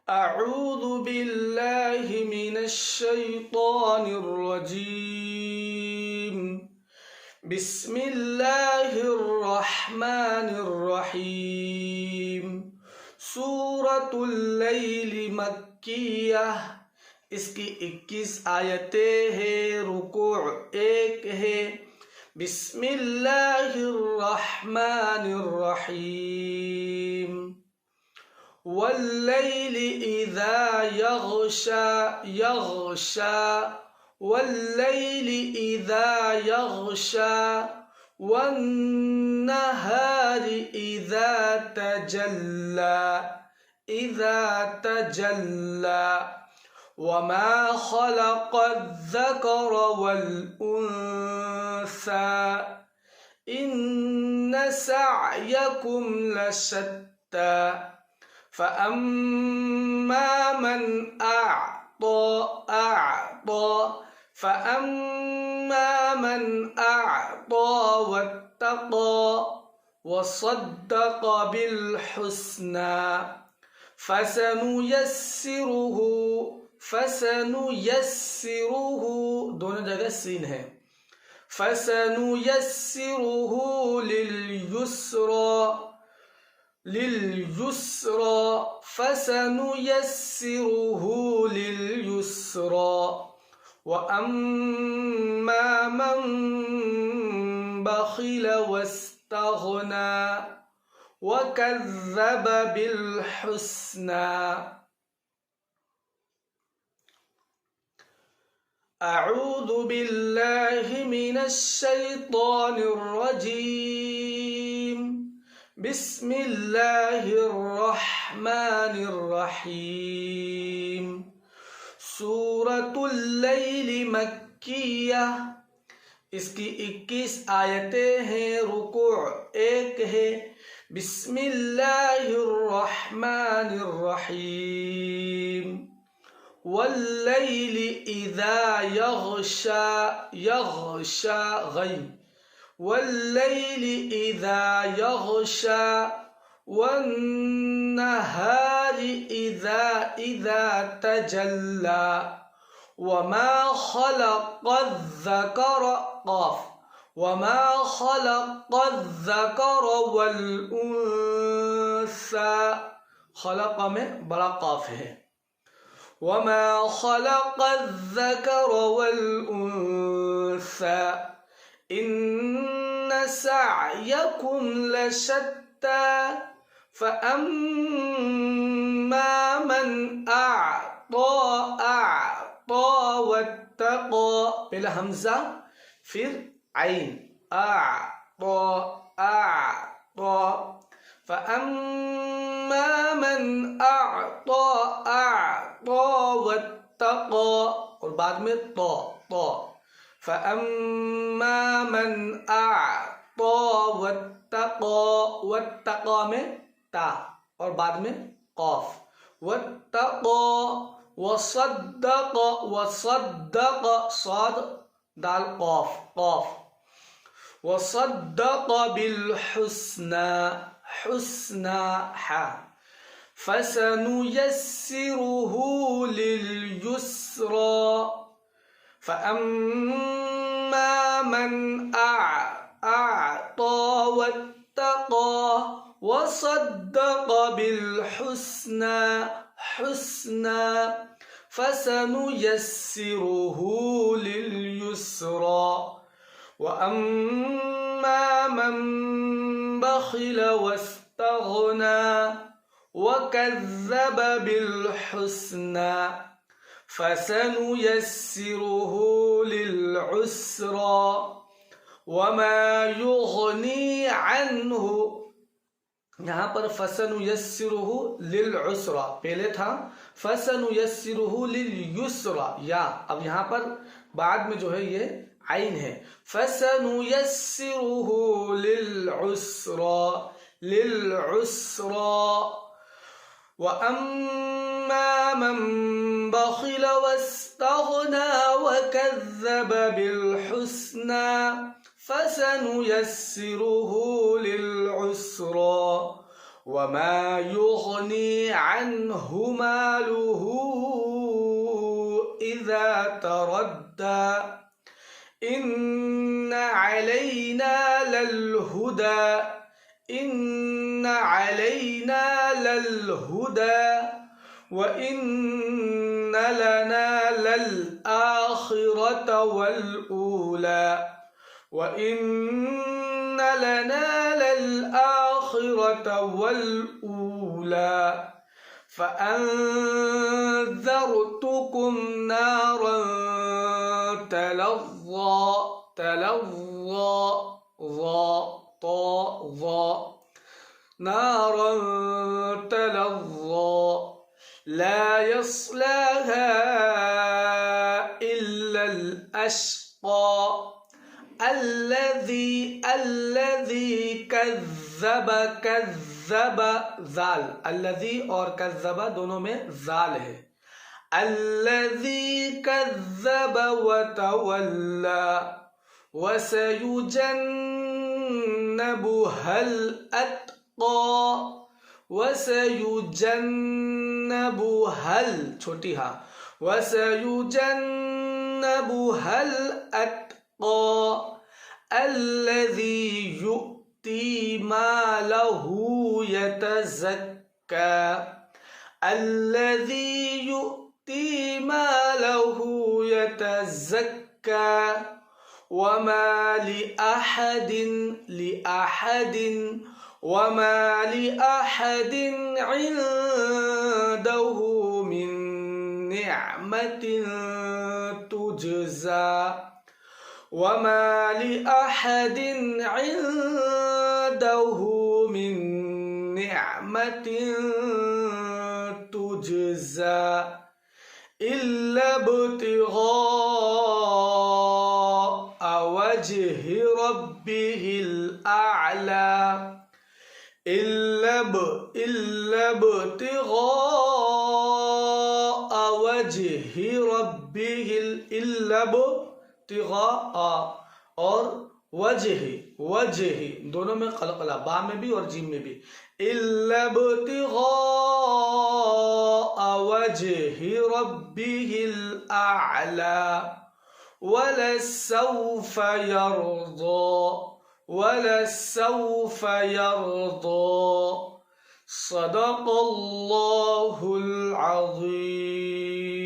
أعوذ بالله من الشيطان الرجيم بسم الله الرحمن الرحيم सूरतुल लैल मक्किया। इसकी 21 आयतें हैं, रुकू' 1 है। बिस्मिल्लाहिर्रहमानिर्रहीम वल्लैलि इज़ा यग़शा यग़शा वल्लैलि इज़ा यग़शा वन्नहारि इज़ा तजल्ला वमा ख़लक़ज़्ज़कर वल-उन्सा इन्न सअयकुम लशत्ता फ़अम्मा मन अअता वत्तक़ा वसद्दक़ बिल-हुस्ना फसनुयस्सिरुहु दोनों जगह सीन है। फसनुयस्सिरुहु लिल-युस्रा फसनुयस्सिरुहु लिल-युस्रा व अम्मा मन बखिल वस्तग़ना वकज़्ज़ब बिल-हुस्ना। अऊज़ु बिल्लाहि मिनश शैतानिर रजीम बिस्मिल्लाहिर रहमानिर रहीम सूरतुल लैल मक्किया। इसकी 21 आयतें हैं, रुकू' 1 है। बिस्मिल्लाहिर रहमानिर रहीम वल्लैलि इज़ा यग़शा यग़शा गैन वल्लैलि इज़ा यग़शा वन्नहारि इज़ा तजल्ला वमा ख़लक़ज़्ज़कर वल-उन्सा। ख़लक़ में बड़ा क़ाफ है। वमा ख़लक़ज़्ज़कर वल-उन्सा इन्न सअयकुम लशत्ता फ़अम्मा मन अअता वत्तक़ा। पहले हमज़ा फिर आइन अअता फ़अम्मा मन अअता वत्तक़ा और बाद में तो फ़अम्मा मन अअता वत्तक़ा में ता और बाद में क़ाफ वत्तक़ा वसद्दक़ साद दाल क़ाफ वसद्दक़ बिल-हुस्ना हुस्ना हा फसनुयस्सिरुहु लिल-युस्रा फ़अम्मा मन अअता वत्तक़ा वसद्दक़ बिल-हुस्ना फसनुयस्सिरुहु लिल-युस्रा व अम्मा मन बखिल वस्तग़ना वकज़्ज़ब बिल-हुस्ना फसनुयस्सिरुहु लिल-उस्रा वमा युग़नी अन्हु। यहाँ पर फसनुयस्सिरुहु लिल-उस्रा पहले था फसनुयस्सिरुहु लिल-युस्रा या, अब यहाँ पर बाद में जो है ये आइन है। फसनुयस्सिरुहु लिल-उस्रा व अम्मा मन बखिल वस्तग़ना वकज़्ज़ब बिल-हुस्ना फसनुयस्सिरुहु लिल-उस्रा وما يغني عنه ماله إذا تردى إن علينا للهدى إن علينا للهدى وإن لنا للآخرة والأولى وإن لنا للآخرة والأولى فأنذرتكم نارا تلظى نارا تلظى لا يصلاها إلا الأشقى الذي कज़्ज़ब ज़ाल الذي और कज़्ज़ब दोनों में ज़ाल है الذي कज़्ज़ब वतवल्ला वसयुजन्नबुहा الأतक़ى वसयुजन्नबुहा छोटी हा वसयुजन्नबुहा الأतक़ى الذي يؤتي ماله يتزكى الذي يؤتي ماله يتزكى وما لأحد عنده من نعمة تجزى وما لأحد عنده من نعمة تجزى إلا ابتغاء وجه ربه الأعلى إلا ابتغاء وجه ربه إلا और वजह दोनों में कलकला बा में भी और जीम में भी इल्लब्तिग़ाअ वजहि रब्बिहिल आ'ला वलसौफ यरदा सदक़ल्लाहुल अज़ीम।